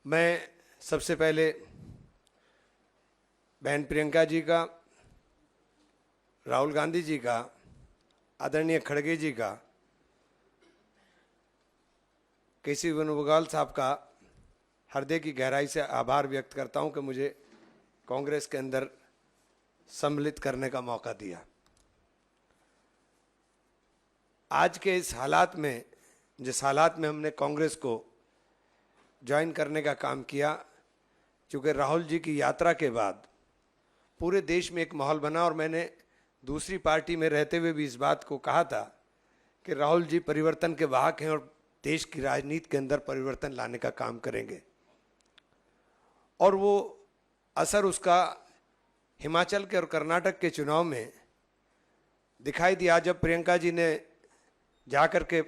मैं सबसे पहले बहन प्रियंका जी का, राहुल गांधी जी का, आदरणीय खड़गे जी का, केसी वेणुगोपाल साहब का हृदय की गहराई से आभार व्यक्त करता हूं कि मुझे कांग्रेस के अंदर सम्मिलित करने का मौका दिया। आज के इस हालात में, जिस हालात में हमने कांग्रेस को ज्वाइन करने का काम किया, चूँकि राहुल जी की यात्रा के बाद पूरे देश में एक माहौल बना, और मैंने दूसरी पार्टी में रहते हुए भी इस बात को कहा था कि राहुल जी परिवर्तन के वाहक हैं और देश की राजनीति के अंदर परिवर्तन लाने का काम करेंगे। और वो असर उसका हिमाचल के और कर्नाटक के चुनाव में दिखाई दिया, जब प्रियंका जी ने जाकर के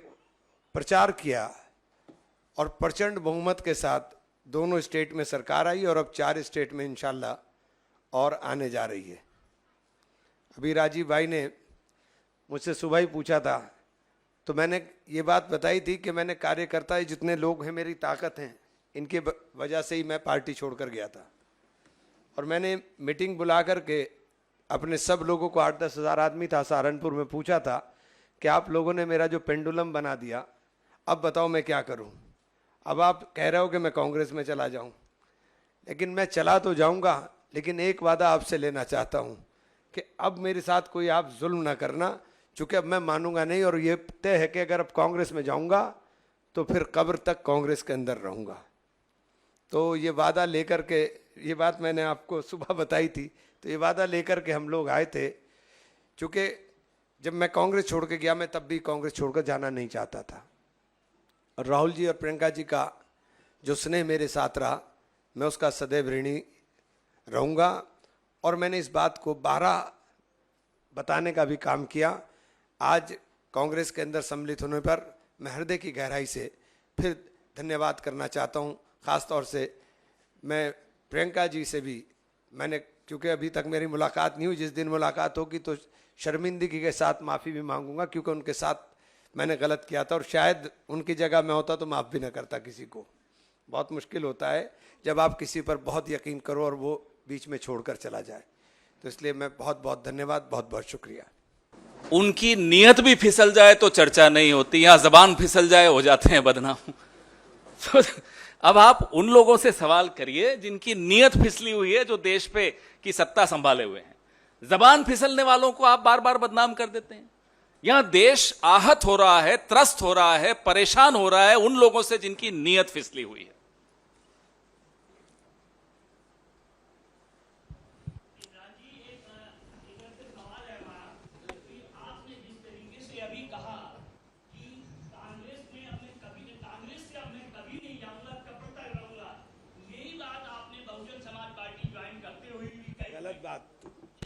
प्रचार किया और प्रचंड बहुमत के साथ दोनों स्टेट में सरकार आई, और अब 4 स्टेट में इंशाल्लाह और आने जा रही है। अभी राजीव भाई ने मुझसे सुबह ही पूछा था, तो मैंने ये बात बताई थी कि मैंने कार्यकर्ता जितने लोग हैं, मेरी ताकत हैं, इनके वजह से ही मैं पार्टी छोड़कर गया था। और मैंने मीटिंग बुला करके अपने सब लोगों को, 8-10 हज़ार आदमी था सहारनपुर में, पूछा था कि आप लोगों ने मेरा जो पेंडुलम बना दिया, अब बताओ मैं क्या करूं। अब आप कह रहे हो कि मैं कांग्रेस में चला जाऊं, लेकिन मैं चला तो जाऊंगा, लेकिन एक वादा आपसे लेना चाहता हूं कि अब मेरे साथ कोई आप जुल्म ना करना, चूँकि अब मैं मानूंगा नहीं, और ये तय है कि अगर अब कांग्रेस में जाऊंगा तो फिर कब्र तक कांग्रेस के अंदर रहूंगा। तो ये वादा लेकर के, ये बात मैंने आपको सुबह बताई थी, तो ये वादा लेकर के हम लोग आए थे। चूँकि जब मैं कांग्रेस छोड़ के गया, मैं तब भी कांग्रेस छोड़कर जाना नहीं चाहता था, और राहुल जी और प्रियंका जी का जो स्नेह मेरे साथ रहा, मैं उसका सदैव ऋणी रहूँगा। और मैंने इस बात को 12 बताने का भी काम किया। आज कांग्रेस के अंदर सम्मिलित होने पर मैं हृदय की गहराई से फिर धन्यवाद करना चाहता हूँ। ख़ास तौर से मैं प्रियंका जी से भी, मैंने, क्योंकि अभी तक मेरी मुलाकात नहीं हुई, जिस दिन मुलाकात होगी तो शर्मिंदगी के साथ माफ़ी भी मांगूंगा, क्योंकि उनके साथ मैंने गलत किया था, और शायद उनकी जगह मैं होता तो माफ़ भी ना करता किसी को। बहुत मुश्किल होता है जब आप किसी पर बहुत यकीन करो और वो बीच में छोड़कर चला जाए। तो इसलिए मैं बहुत बहुत धन्यवाद, बहुत बहुत शुक्रिया। उनकी नीयत भी फिसल जाए तो चर्चा नहीं होती, यहाँ जबान फिसल जाए हो जाते हैं बदनाम। तो अब आप उन लोगों से सवाल करिए जिनकी नीयत फिसली हुई है, जो देश पे की सत्ता संभाले हुए हैं। जबान फिसलने वालों को आप बार बार बदनाम कर देते हैं। यहां देश आहत हो रहा है, त्रस्त हो रहा है, परेशान हो रहा है उन लोगों से जिनकी नीयत फिसली हुई है।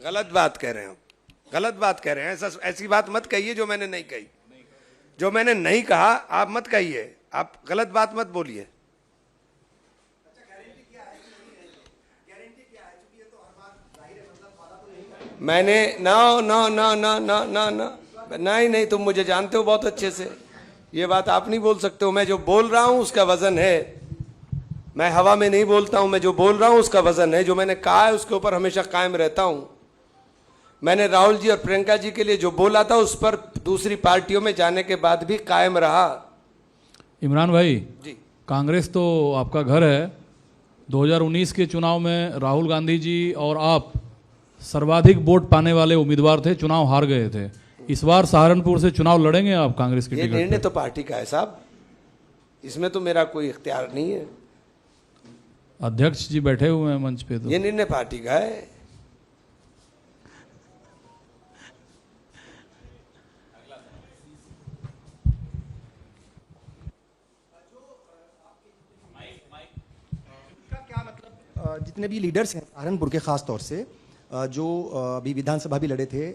गलत बात कह रहे हैं, गलत बात कह रहे हैं। ऐसी बात मत कहिए जो मैंने नहीं कही। जो मैंने नहीं कहा आप मत कहिए, आप गलत बात मत बोलिए। मैंने ना ना ना ना ना ना ना नहीं, तुम मुझे जानते हो बहुत अच्छे से, ये बात आप नहीं बोल सकते हो। मैं जो बोल रहा हूं उसका वजन है, मैं हवा में नहीं बोलता हूं। मैं जो बोल रहा हूं उसका वजन है, जो मैंने कहा है उसके ऊपर हमेशा कायम रहता हूं। मैंने राहुल जी और प्रियंका जी के लिए जो बोला था उस पर दूसरी पार्टियों में जाने के बाद भी कायम रहा। इमरान भाई जी, कांग्रेस तो आपका घर है। 2019 के चुनाव में राहुल गांधी जी और आप सर्वाधिक वोट पाने वाले उम्मीदवार थे, चुनाव हार गए थे। इस बार सहारनपुर से चुनाव लड़ेंगे आप कांग्रेस की ये टिकट निर्णय पे? तो पार्टी का है साहब, इसमें तो मेरा कोई इख्तियार नहीं है। अध्यक्ष जी बैठे हुए हैं मंच पे, तो ये निर्णय पार्टी का है। जितने भी लीडर्स हैं सहारनपुर के, खास तौर से जो अभी विधानसभा भी लड़े थे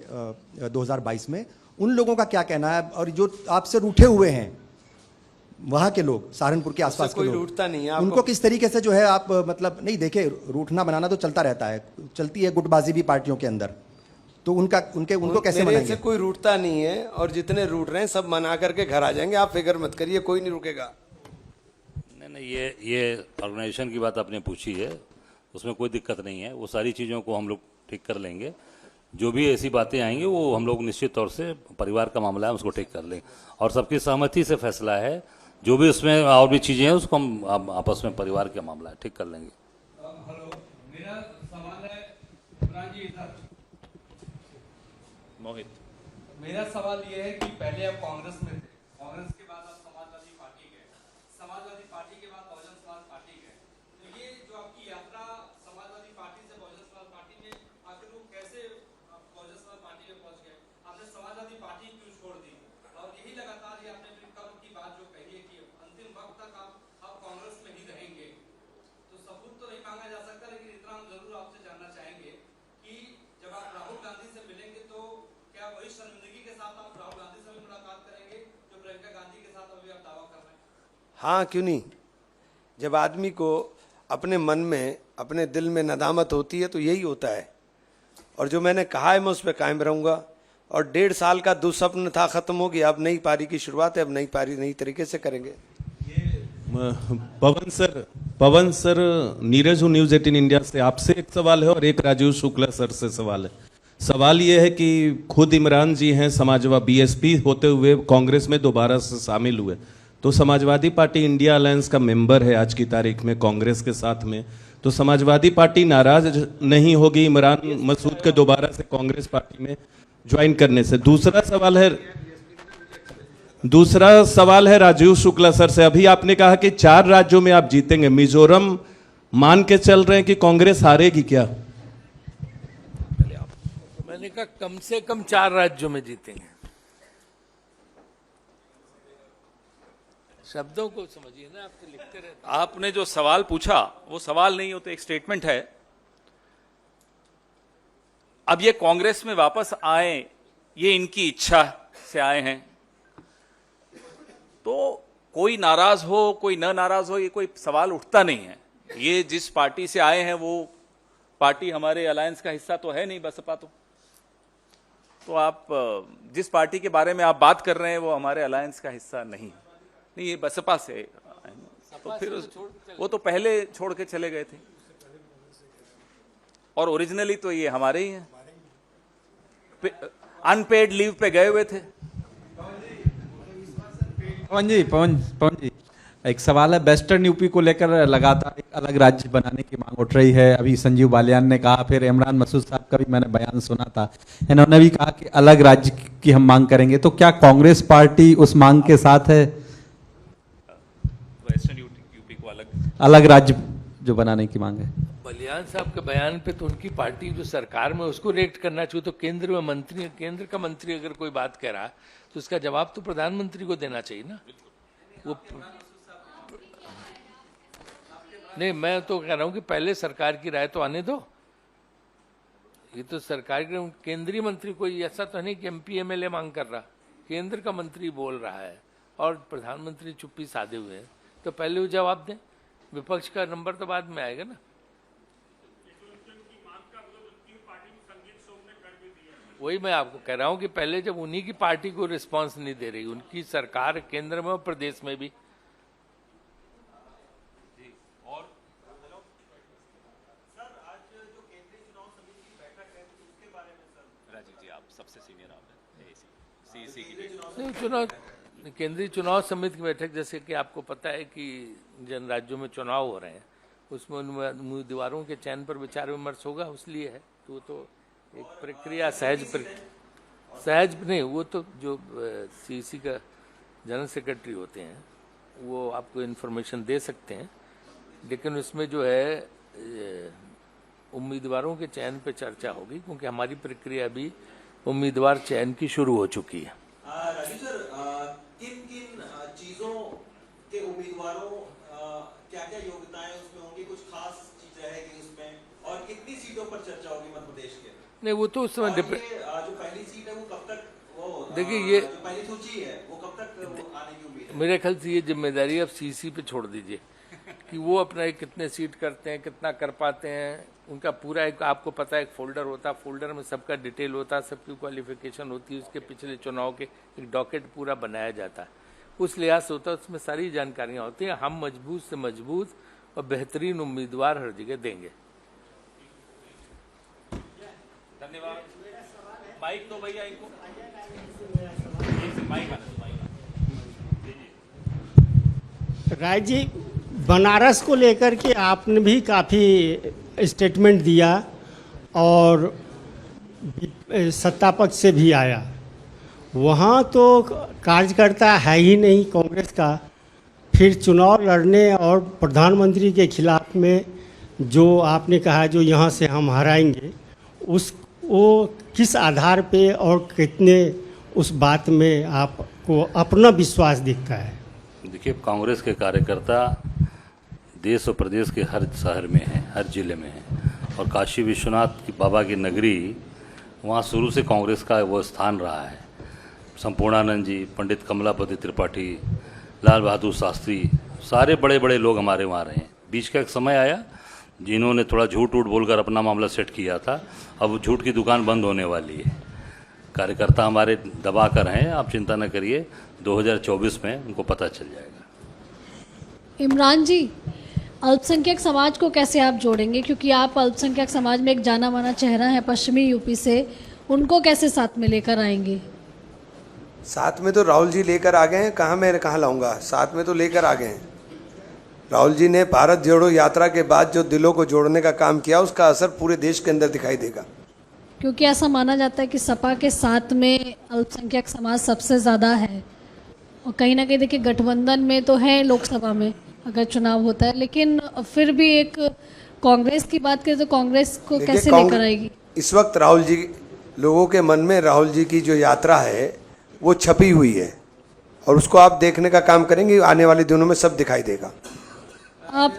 2022 में, उन लोगों का क्या कहना है? और जो आपसे रूठे हुए हैं वहाँ के लोग, सहारनपुर के आसपास के कोई लोग, रूठता नहीं है। उनको किस तरीके से जो है आप, मतलब नहीं, देखे, रूठना बनाना तो चलता रहता है, चलती है गुटबाजी भी पार्टियों के अंदर, तो उनको कैसे मेरे मनाएंगे? से कोई रूठता नहीं है, और जितने रूठ रहे हैं सब मना करके घर आ जाएंगे, आप फिक्र मत करिए, कोई नहीं रुकेगा। नहीं, ये ऑर्गेनाइजेशन की बात आपने पूछी है, उसमें कोई दिक्कत नहीं है। वो सारी चीज़ों को हम लोग ठीक कर लेंगे। जो भी ऐसी बातें आएंगी वो हम लोग निश्चित तौर से, परिवार का मामला है, उसको ठीक कर लेंगे और सबकी सहमति से फैसला है। जो भी उसमें और भी चीज़ें हैं उसको हम आपस में, परिवार का मामला है, ठीक कर लेंगे। हेलो, मेरा सवाल है इमरान जी इधर। मोहित, मेरा सवाल ये है कि पहले आप कांग्रेस में थे, कांग्रेस के बाद आप समाजवादी पार्टी गए, समाजवादी पार्टी के बाद बहुजन समाज पार्टी गए। तो ये जो आपकी यात्रा समाजवादी पार्टी से बहुजन समाज पार्टी में, आखिर वो कैसे आप बहुजन समाज पार्टी में पहुंच गए? आपने समाजवादी पार्टी क्यों छोड़ दी? और यही लगातार ये आपने अपनी कब की बात जो कही है कि अंतिम वक्त तक आप कांग्रेस में ही रहेंगे। तो सबूत तो नहीं मांगा जा सकता, लेकिन इतना हम जरूर आपसे जानना चाहेंगे कि जब आप राहुल गांधी से मिलेंगे तो क्या वही शर्मिंदगी के साथ आप राहुल गांधी से भी मुलाकात करेंगे जो प्रियंका गांधी के साथ अभी आप दावा कर रहे हैं? हाँ, क्यों नहीं। जब आदमी को अपने मन में, अपने दिल में नदामत होती है तो यही होता है। और जो मैंने कहा है मैं उस पर कायम रहूंगा। और 1.5 साल का दुस्वप्न था, खत्म हो गया। अब नई पारी की शुरुआत है, अब नई पारी नई तरीके से करेंगे। पवन सर, नीरज हूँ न्यूज 18 इंडिया से। आपसे एक सवाल है और एक राजीव शुक्ला सर से सवाल है। सवाल ये है कि खुद इमरान जी हैं समाजवादी बीएसपी होते हुए कांग्रेस में दोबारा से शामिल हुए, तो समाजवादी पार्टी इंडिया अलायंस का मेंबर है आज की तारीख में कांग्रेस के साथ में। तो समाजवादी पार्टी नाराज नहीं होगी इमरान मसूद के दोबारा से कांग्रेस पार्टी में ज्वाइन करने से? दूसरा सवाल है राजीव शुक्ला सर से। अभी आपने कहा कि 4 राज्यों में आप जीतेंगे, मिजोरम मान के चल रहे हैं कि कांग्रेस हारेगी क्या? मैंने कहा कम से कम 4 राज्यों में जीतेंगे। शब्दों को समझिए ना, आप तो लिखते रहते हैं। आपने जो सवाल पूछा वो सवाल नहीं होते, एक स्टेटमेंट है। अब ये कांग्रेस में वापस आए, ये इनकी इच्छा से आए हैं। तो कोई नाराज हो, कोई न नाराज हो, ये कोई सवाल उठता नहीं है। ये जिस पार्टी से आए हैं वो पार्टी हमारे अलायंस का हिस्सा तो है नहीं, बसपा। तो आप जिस पार्टी के बारे में आप बात कर रहे हैं वो हमारे अलायंस का हिस्सा नहीं। ये बसपा से आए हैं। तो फिर वो तो पहले छोड़ के चले गए थे, और ओरिजिनली तो ये हमारे ही हैं। अनपेड लीव पे गए हुए थे। पवन जी, एक सवाल है। वेस्टर्न यूपी को लेकर लगातार एक अलग राज्य बनाने की मांग उठ रही है। अभी संजीव बालियान ने कहा, फिर इमरान मसूद साहब का भी मैंने बयान सुना था, इन्होंने भी कहा कि अलग राज्य की हम मांग करेंगे। तो क्या कांग्रेस पार्टी उस मांग के साथ है? वेस्टर्न यूपी को अलग राज्य जो बनाने की मांग है। बलियान साहब के बयान पे तो उनकी पार्टी जो सरकार में, उसको रिएक्ट करना चाहिए। तो केंद्र में मंत्री, केंद्र का मंत्री अगर कोई बात कह रहा है तो उसका जवाब तो प्रधानमंत्री को देना चाहिए ना। वो नहीं, मैं तो कह रहा हूं कि पहले सरकार की राय तो आने दो। ये तो सरकार के, केंद्रीय मंत्री कोई ऐसा तो नहीं कि एमपी एमएलए मांग कर रहा, केंद्र का मंत्री बोल रहा है और प्रधानमंत्री चुप्पी साधे हुए हैं। तो पहले वो जवाब दें, विपक्ष का नंबर तो बाद में आएगा ना। वही मैं आपको कह रहा हूं कि पहले जब उन्हीं की पार्टी को रिस्पांस नहीं दे रही, उनकी सरकार केंद्र में और प्रदेश में भी। नहीं, चुनाव, केंद्रीय चुनाव समिति की बैठक, जैसे कि आपको पता है कि जिन राज्यों में चुनाव हो रहे हैं उसमें उम्मीदवारों के चयन पर विचार विमर्श होगा, इसलिए है। तो एक प्रक्रिया सहज नहीं, वो तो जो सीसी का जनरल सेक्रेटरी होते हैं वो आपको इन्फॉर्मेशन दे सकते हैं, लेकिन उसमें जो है उम्मीदवारों के चयन पे चर्चा होगी, क्योंकि हमारी प्रक्रिया भी उम्मीदवार चयन की शुरू हो चुकी है। राजू सर, किन किन चीजों के उम्मीदवारों, क्या क्या योग्यताएं उसमें होंगी, कुछ खास चीज रहेगी उसमें, और कितनी सीटों पर चर्चा होगी मध्य प्रदेश के? नहीं, वो तो उस समय जो पहली सीट है वो कब तक, वो देखिए, ये जो पहली सूची है वो कब तक आने की उम्मीद है? मेरे ख्याल से ये जिम्मेदारी अब सीसी पे छोड़ दीजिए कि वो अपना कितने सीट करते हैं, कितना कर पाते हैं। उनका पूरा एक, आपको पता है, एक फोल्डर होता है, फोल्डर में सबका डिटेल होता है, सबकी क्वालिफिकेशन होती है, उसके पिछले चुनाव के एक डॉकेट पूरा बनाया जाता है। उस लिहाज से होता है, उसमें सारी जानकारियां होती हैं। हम मजबूत से मजबूत और बेहतरीन उम्मीदवार हर जगह देंगे। धन्यवाद। माइक तो भैया इनको माइक राय जी, बनारस को लेकर के आपने भी काफ़ी स्टेटमेंट दिया और सत्ता पक्ष से भी आया। वहाँ तो कार्यकर्ता है ही नहीं कांग्रेस का, फिर चुनाव लड़ने और प्रधानमंत्री के खिलाफ में जो आपने कहा जो यहाँ से हम हराएंगे, उस वो किस आधार पे और कितने उस बात में आपको अपना विश्वास दिखता है? देखिए, कांग्रेस के कार्यकर्ता देश और प्रदेश के हर शहर में हैं, हर जिले में हैं, और काशी विश्वनाथ की बाबा की नगरी, वहाँ शुरू से कांग्रेस का वो स्थान रहा है। संपूर्णानंद जी, पंडित कमलापति त्रिपाठी, लाल बहादुर शास्त्री, सारे बड़े बड़े लोग हमारे वहाँ रहे हैं। बीच का एक समय आया जिन्होंने थोड़ा झूठ बोलकर अपना मामला सेट किया था, अब झूठ की दुकान बंद होने वाली है। कार्यकर्ता हमारे दबा कर हैं, आप चिंता न करिए, 2024 में उनको पता चल जाएगा। इमरान जी, अल्पसंख्यक समाज को कैसे आप जोड़ेंगे, क्योंकि आप अल्पसंख्यक समाज में एक जाना माना चेहरा है पश्चिमी यूपी से, उनको कैसे साथ में लेकर आएंगे? साथ में तो राहुल जी लेकर आ गए हैं, कहाँ लाऊंगा, साथ में तो लेकर आ गए हैं। राहुल जी ने भारत जोड़ो यात्रा के बाद जो दिलों को जोड़ने का काम किया, उसका असर पूरे देश के अंदर दिखाई देगा। क्योंकि ऐसा माना जाता है कि सपा के साथ में अल्पसंख्यक समाज सबसे ज़्यादा है, और कहीं ना कहीं देखिए गठबंधन में तो है लोकसभा में अगर चुनाव होता है, लेकिन फिर भी एक कांग्रेस की बात करें तो कांग्रेस को कैसे लेकर आएगी? इस वक्त राहुल जी, लोगों के मन में राहुल जी की जो यात्रा है वो छपी हुई है, और उसको आप देखने का काम करेंगे, आने वाले दिनों में सब दिखाई देगा। आप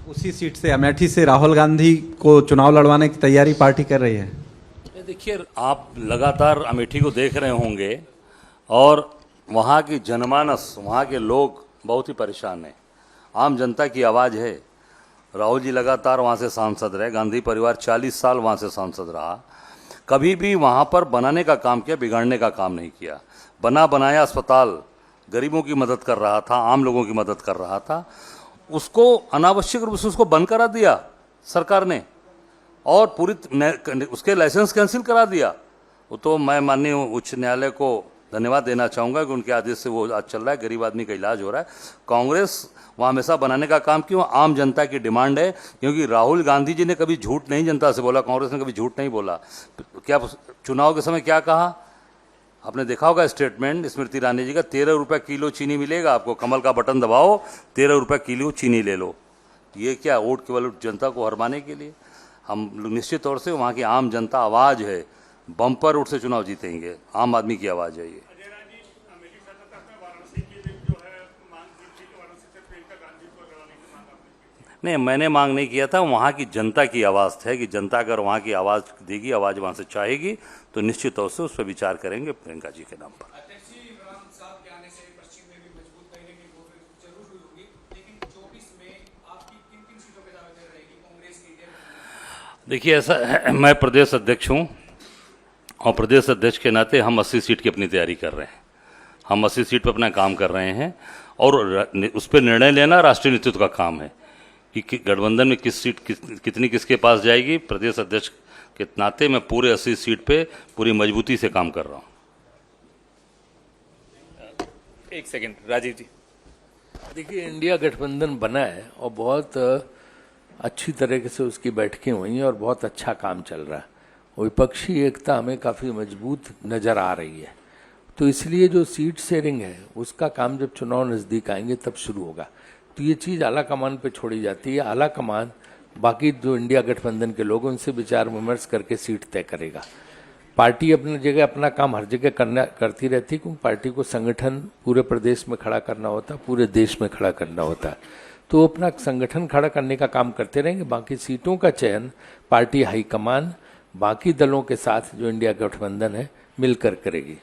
उसी सीट से अमेठी से राहुल गांधी को चुनाव लड़वाने की तैयारी पार्टी कर रही है? देखिए, आप लगातार अमेठी को देख रहे होंगे, और वहाँ की जनमानस, वहाँ के लोग बहुत ही परेशान हैं। आम जनता की आवाज़ है। राहुल जी लगातार वहाँ से सांसद रहे, गांधी परिवार 40 साल वहाँ से सांसद रहा, कभी भी वहाँ पर बनाने का काम किया, बिगाड़ने का काम नहीं किया। बना बनाया अस्पताल गरीबों की मदद कर रहा था, आम लोगों की मदद कर रहा था, उसको अनावश्यक रूप से उसको बंद करा दिया सरकार ने, और पूरी उसके लाइसेंस कैंसिल करा दिया। वो तो मैं माननीय उच्च न्यायालय को धन्यवाद देना चाहूँगा कि उनके आदेश से वो आज चल रहा है, गरीब आदमी का इलाज हो रहा है। कांग्रेस वहाँ हमेशा बनाने का काम क्यों, आम जनता की डिमांड है, क्योंकि राहुल गांधी जी ने कभी झूठ नहीं जनता से बोला, कांग्रेस ने कभी झूठ नहीं बोला। क्या चुनाव के समय क्या कहा आपने देखा होगा स्टेटमेंट स्मृति ईरानी जी का, 13 रुपये किलो चीनी मिलेगा आपको, कमल का बटन दबाओ 13 रुपये किलो चीनी ले लो। ये क्या वोट केवल जनता को हरमाने के लिए? हम निश्चित तौर से वहाँ की आम जनता आवाज़ है, बम्पर वोट से चुनाव जीतेंगे, आम आदमी की आवाज़ है ये। नहीं, मैंने मांग नहीं किया था, वहाँ की जनता की आवाज़ है कि जनता अगर वहाँ की आवाज़ देगी, आवाज़ वहाँ से चाहेगी, तो निश्चित तौर से उस पर विचार करेंगे प्रियंका जी के नाम पर। देखिए, ऐसा है, मैं प्रदेश अध्यक्ष हूँ, और प्रदेश अध्यक्ष के नाते हम 80 सीट की अपनी तैयारी कर रहे हैं। हम 80 सीट पर अपना काम कर रहे हैं, और उस पर निर्णय लेना राष्ट्रीय नेतृत्व का काम है कि गठबंधन में किस सीट कितनी किसके पास जाएगी। प्रदेश अध्यक्ष के नाते मैं पूरे 80 सीट पे पूरी मजबूती से काम कर रहा हूँ। एक सेकंड राजीव जी। देखिए, इंडिया गठबंधन बना है और बहुत अच्छी तरीके से उसकी बैठकें हुई हैं और बहुत अच्छा काम चल रहा है। विपक्षी एकता हमें काफ़ी मजबूत नज़र आ रही है, तो इसलिए जो सीट शेयरिंग है उसका काम जब चुनाव नज़दीक आएंगे तब शुरू होगा। तो ये चीज़ आला कमान पे छोड़ी जाती है। आला कमान बाकी जो इंडिया गठबंधन के लोग उनसे विचार विमर्श करके सीट तय करेगा। पार्टी अपनी जगह अपना काम हर जगह करती रहती है, क्योंकि पार्टी को संगठन पूरे प्रदेश में खड़ा करना होता है, पूरे देश में खड़ा करना होता है। तो अपना संगठन खड़ा करने का काम करते रहेंगे। बाकी सीटों का चयन पार्टी हाईकमान बाकी दलों के साथ जो इंडिया गठबंधन है मिलकर करेगी।